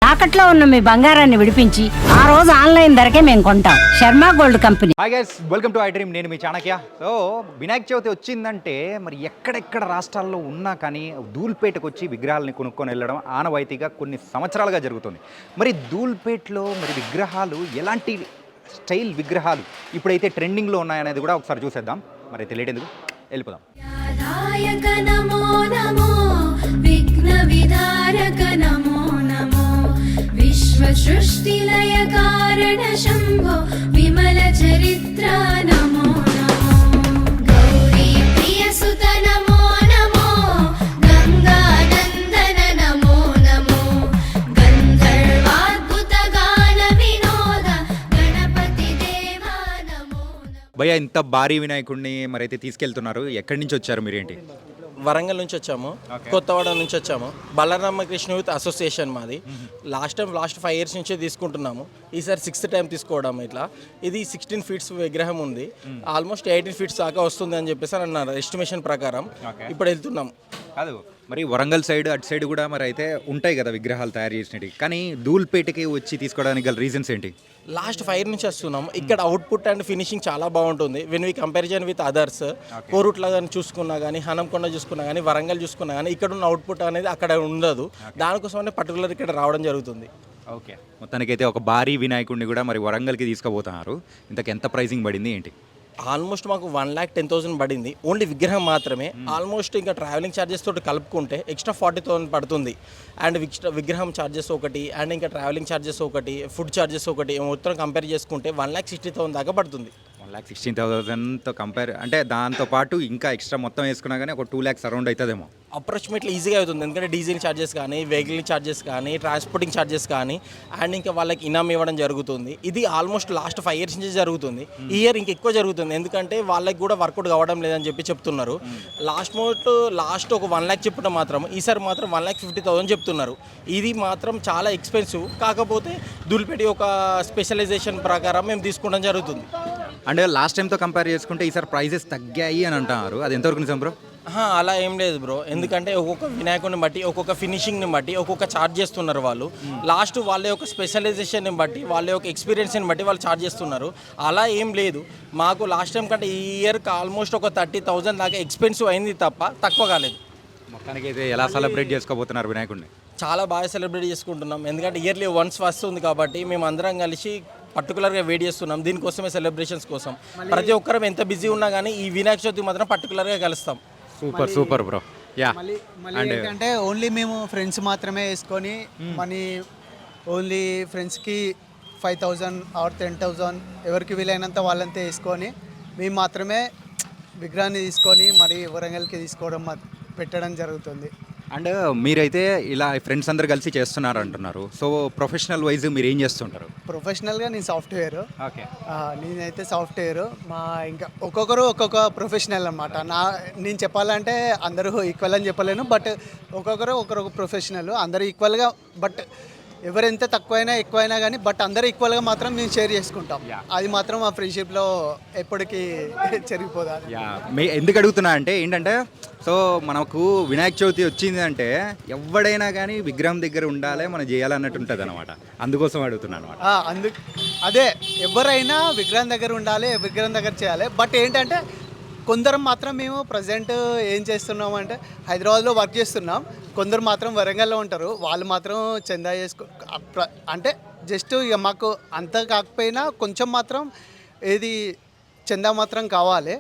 తాకట్లో ఉన్న మీ బంగారాన్ని విడిపించి ఆ రోజు ఆన్లైన్ ధరకే మేము కొంటాం. Sharma gold company. Hi guys, welcome to I dream. నేను మీ చాణక్య. సో వినాయక చవితి వచ్చిందంటే మరి ఎక్కడెక్కడ రాష్ట్రాల్లో ఉన్నా కానీ ధూల్పేటకు వచ్చి విగ్రహాలని కొనుక్కొని వెళ్ళడం ఆనవాయితీగా కొన్ని సంవత్సరాలుగా జరుగుతుంది. మరి ధూల్పేటలో మరి విగ్రహాలు ఎలాంటి స్టైల్ విగ్రహాలు ఇప్పుడైతే ట్రెండింగ్లో ఉన్నాయనేది కూడా ఒకసారి చూసేద్దాం. మరి తెలియటెందుకు, వెళ్ళిపోదాం. సృష్టిలయ కారణ శంభో విమల చరిత్ర నమో నమో గౌరీ ప్రియ సుత నమో నమో గంగానందన నమో నమో గంధర్వాద్భుత గాన వినోద గణపతి దేవా నమో నమో. భయ్యా, ఇంత భారీ వినాయకుడిని మరి అయితే తీసుకెళ్తున్నారు, ఎక్కడి నుంచి వచ్చారు మీరేంటి? వరంగల్ నుంచి వచ్చాము, కొత్తవాడ నుంచి వచ్చాము. బలరామ కృష్ణ యూత్ అసోసియేషన్ మాది. లాస్ట్ 5 years నుంచే తీసుకుంటున్నాము. ఈసారి 6th టైం తీసుకోవడం. ఇట్లా ఇది 16 feet విగ్రహం ఉంది. ఆల్మోస్ట్ 18 feet దాకా వస్తుంది అని చెప్పేసి అన్నారు ఎస్టిమేషన్ ప్రకారం. ఇప్పుడు వెళ్తున్నాం. కాదు, మరి వరంగల్ సైడ్ అటు సైడ్ కూడా మరి అయితే ఉంటాయి కదా విగ్రహాలు తయారు చేసినవి, కానీ ధూల్పేటకి వచ్చి తీసుకోవడానికి గల రీజన్స్ ఏంటి? లాస్ట్ 5 years నుంచి వస్తున్నాం. ఇక్కడ అవుట్పుట్ అండ్ ఫినిషింగ్ చాలా బాగుంటుంది. When we comparison with others, Korutla కానీ చూసుకున్నా కానీ, హనంకొండ చూసుకున్నా కానీ, వరంగల్ చూసుకున్నా కానీ ఇక్కడ ఉన్న అవుట్పుట్ అనేది అక్కడ ఉండదు. దానికోసమనే పర్టికులర్ ఇక్కడ రావడం జరుగుతుంది. ఓకే, మొత్తానికైతే ఒక భారీ వినాయకుడిని కూడా మరి వరంగల్కి తీసుకుపోతున్నారు. ఇంతకు ఎంత ప్రైసింగ్ పడింది ఏంటి? ఆల్మోస్ట్ మాకు 1,10,000 పడింది. ఓన్లీ విగ్రహం మాత్రమే. ఆల్మోస్ట్ ఇంకా ట్రావెలింగ్ ఛార్జెస్ తోటి కలుపుకుంటే ఎక్స్ట్రా 40,000 పడుతుంది. అండ్ విగ్రహం ఛార్జెస్ ఒకటి, అండ్ ఇంకా ట్రావెలింగ్ ఛార్జెస్ ఒకటి, ఫుడ్ ఛార్జెస్ ఒకటి, మొత్తం కంపేర్ చేసుకుంటే 1,60,000 దాకా పడుతుంది. 1,16,000తో కంపేర్ అంటే దాంతో పాటు ఇంకా ఎక్స్ట్రా మొత్తం వేసుకున్నా కానీ ఒక 2 lakhs అరౌండ్ అవుతుందేమో. అప్రాక్సిమేట్లీ ఈజీగా అవుతుంది. ఎందుకంటే డీజిల్ ఛార్జెస్ కానీ, వెహికల్ ఛార్జెస్ కానీ, ట్రాన్స్పోర్టింగ్ ఛార్జెస్ కానీ, అండ్ ఇంకా వాళ్ళకి ఇనామ్ ఇవ్వడం జరుగుతుంది. ఇది ఆల్మోస్ట్ లాస్ట్ 5 years నుంచి జరుగుతుంది. ఈ ఇయర్ ఇంక ఎక్కువ జరుగుతుంది. ఎందుకంటే వాళ్ళకి కూడా వర్కౌట్ కావడం లేదని చెప్పి చెప్తున్నారు. లాస్ట్ ఒక 1 lakh చెప్పడం మాత్రం ఈసారి మాత్రం 1,50,000 చెప్తున్నారు. ఇది మాత్రం చాలా ఎక్స్పెన్సివ్. కాకపోతే ధూల్పేట ఒక స్పెషలైజేషన్ ప్రకారం మేము తీసుకోవడం జరుగుతుంది. అంటే లాస్ట్ టైంతో కంపేర్ చేసుకుంటే ఈసారి ప్రైజెస్ తగ్గాయి అని అంటున్నారు, అది ఎంతవరకు నిజం బ్రో? అలా ఏం లేదు బ్రో. ఎందుకంటే ఒక్కొక్క వినాయకుడిని బట్టి, ఒక్కొక్క ఫినిషింగ్ని బట్టి ఒక్కొక్క ఛార్జ్ చేస్తున్నారు వాళ్ళు. లాస్ట్ వాళ్ళ యొక్క స్పెషలైజేషన్ని బట్టి, వాళ్ళ యొక్క ఎక్స్పీరియన్స్ని బట్టి వాళ్ళు ఛార్జ్ చేస్తున్నారు. అలా ఏం లేదు. మాకు లాస్ట్ టైం కంటే ఈ ఇయర్కి ఆల్మోస్ట్ ఒక 30,000 దాకా ఎక్స్పెన్సివ్ అయింది తప్ప తక్కువ కాలేదు. మొత్తానికి అయితే ఎలా సెలబ్రేట్ చేసుకోబోతున్నారు వినాయకుడిని? చాలా బాగా సెలబ్రేట్ చేసుకుంటున్నాం. ఎందుకంటే ఇయర్లీ వన్స్ వస్తుంది కాబట్టి మేము అందరం కలిసి పర్టికులర్గా వెయిట్ చేస్తున్నాం. దీనికోసమే, సెలబ్రేషన్స్ కోసం. ప్రతి ఒక్కరం ఎంత బిజీ ఉన్నా కానీ ఈ వినాయక చవితి మాత్రం పర్టికులర్గా కలుస్తాం. Super bro. యా, ఏంటంటే ఓన్లీ మేము ఫ్రెండ్స్ మాత్రమే వేసుకొని మనీ ఓన్లీ ఫ్రెండ్స్కి 5,000 ఆర్ 10,000 ఎవరికి వీలైనంత వాళ్ళంతా వేసుకొని మేము మాత్రమే విగ్రహాన్ని తీసుకొని మరి వరంగల్కి తీసుకోవడం పెట్టడం జరుగుతుంది. అండ్ మీరైతే ఇలా ఫ్రెండ్స్ అందరు కలిసి చేస్తున్నారు అంటున్నారు. సో ప్రొఫెషనల్ వైజ్ మీరు ఏం చేస్తుంటారు? ప్రొఫెషనల్గా నేను సాఫ్ట్వేర్. ఓకే, నేనైతే సాఫ్ట్వేర్. ఒక్కొక్కరు ఒక్కొక్క ప్రొఫెషనల్ అనమాట. నేను చెప్పాలంటే అందరూ ఈక్వల్ అని చెప్పలేను, బట్ ఒకరు ప్రొఫెషనల్. అందరూ ఈక్వల్గా, బట్ ఎవరెంత తక్కువైనా ఎక్కువైనా కానీ బట్ అందరూ ఈక్వల్గా మాత్రం మేము షేర్ చేసుకుంటాం. అది మాత్రం మా ఫ్రెండ్షిప్లో ఎప్పటికీ చెరిగిపోదాం. ఎందుకు అడుగుతున్నా అంటే ఏంటంటే, సో మనకు వినాయక చవితి వచ్చింది అంటే ఎవడైనా కానీ విగ్రహం దగ్గర ఉండాలి, మనం చేయాలన్నట్టు ఉంటుంది అనమాట. అందుకోసం అడుగుతున్నాను అనమాట. అదే, ఎవరైనా విగ్రహం దగ్గర ఉండాలి, విగ్రహం దగ్గర చేయాలి. బట్ ఏంటంటే కొందరు మాత్రం మేము ప్రజెంట్ ఏం చేస్తున్నాం అంటే హైదరాబాద్లో వర్క్ చేస్తున్నాం. కొందరు మాత్రం వరంగల్లో ఉంటారు. వాళ్ళు మాత్రం చందా అంటే జస్ట్ ఇక మాకు అంత కాకపోయినా కొంచెం మాత్రం ఏది చందా మాత్రం కావాలి.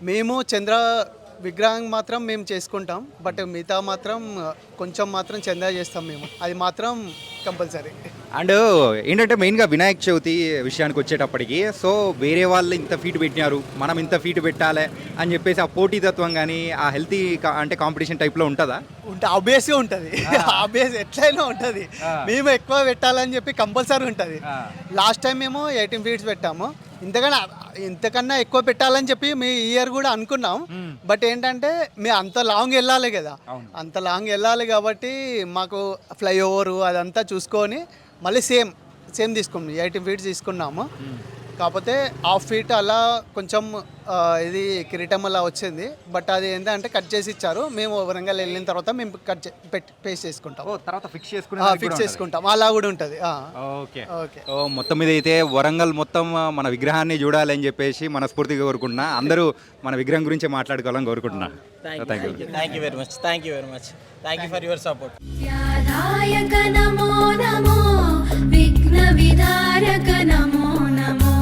మేము విగ్రహం మాత్రం మేము చేసుకుంటాం, బట్ మిగతా మాత్రం కొంచెం మాత్రం చందా చేస్తాం మేము. అది మాత్రం కంపల్సరీ. అండ్ ఏంటంటే మెయిన్గా వినాయక చవితి విషయానికి వచ్చేటప్పటికి, సో వేరే వాళ్ళు ఇంత ఫీట్ పెట్టినారు, మనం ఇంత ఫీట్ పెట్టాలి అని చెప్పేసి ఆ పోటీతత్వం కానీ ఆ హెల్తీ అంటే కాంపిటీషన్ టైప్లో ఉంటుందా? ఆబ్వియస్గా ఉంటుంది. ఆబ్వియస్ ఎట్లయినా ఉంటుంది. మేము ఎక్కువ పెట్టాలని చెప్పి కంపల్సరీ ఉంటుంది. లాస్ట్ టైం మేము 18 feet పెట్టాము. ఇంతకన్నా ఎక్కువ పెట్టాలని చెప్పి మీ ఇయర్ కూడా అనుకున్నాం. బట్ ఏంటంటే మేము అంత లాంగ్ వెళ్ళాలి కదా, అంత లాంగ్ వెళ్ళాలి కాబట్టి మాకు ఫ్లైఓవర్ అదంతా చూసుకొని మళ్ళీ సేమ్ తీసుకున్నాం. 18 feet తీసుకున్నాము. కాకపోతే హాఫ్ ఫీట్ అలా కొంచెం ఇది కిరీటం అలా వచ్చింది. బట్ అది ఏంటంటే కట్ చేసి ఇచ్చారు. మేము వరంగల్ వెళ్ళిన తర్వాత మేము కట్ పేస్ట్ చేసుకుంటాం. ఓ తర్వాత ఫిక్స్ ఫిక్స్ చేసుకుంటాం, అలా కూడా ఉంటుంది. Okay okay. ఓ మొత్తం మీద అయితే వరంగల్ మొత్తం మన విగ్రహాన్ని చూడాలని చెప్పేసి మనస్ఫూర్తిగా కోరుకుంటున్నా. అందరూ మన విగ్రహం గురించి మాట్లాడుకోవాలని కోరుకుంటున్నా. Thank you very much. Thank you for your support. व्याधायक नमो नमो विघ्नविधारक नमो नमो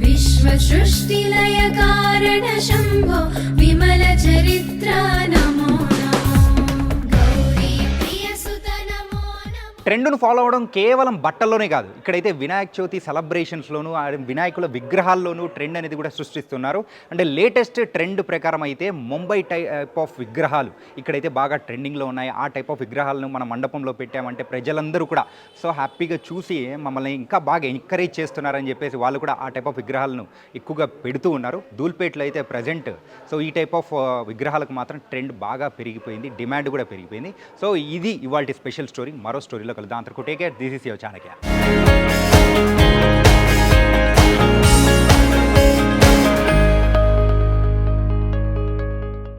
विश्वसृष्टिलय कारण शम्भो विमलचरित्र नमो नमो गौरी प्रियसुत नमो नमो. ట్రెండ్ను ఫాలో అవ్వడం కేవలం బట్టల్లోనే కాదు, ఇక్కడైతే వినాయక చవితి సెలబ్రేషన్స్లోను వినాయకుల విగ్రహాల్లోనూ ట్రెండ్ అనేది కూడా సృష్టిస్తున్నారు. అంటే లేటెస్ట్ ట్రెండ్ ప్రకారం అయితే ముంబై టైప్ ఆఫ్ విగ్రహాలు ఇక్కడైతే బాగా ట్రెండింగ్లో ఉన్నాయి. ఆ టైప్ ఆఫ్ విగ్రహాలను మన మండపంలో పెట్టామంటే ప్రజలందరూ కూడా సో హ్యాపీగా చూసి మమ్మల్ని ఇంకా బాగా ఎంకరేజ్ చేస్తున్నారని చెప్పేసి వాళ్ళు కూడా ఆ టైప్ ఆఫ్ విగ్రహాలను ఎక్కువగా పెడుతూ ఉన్నారు. ధూల్పేట్లో అయితే ప్రజెంట్ సో ఈ టైప్ ఆఫ్ విగ్రహాలకు మాత్రం ట్రెండ్ బాగా పెరిగిపోయింది, డిమాండ్ కూడా పెరిగిపోయింది. సో ఇది ఇవాల్టి స్పెషల్ స్టోరీ. మరో స్టోరీలో కలుద్దాం. అంతకు take care. This is your Chanakya.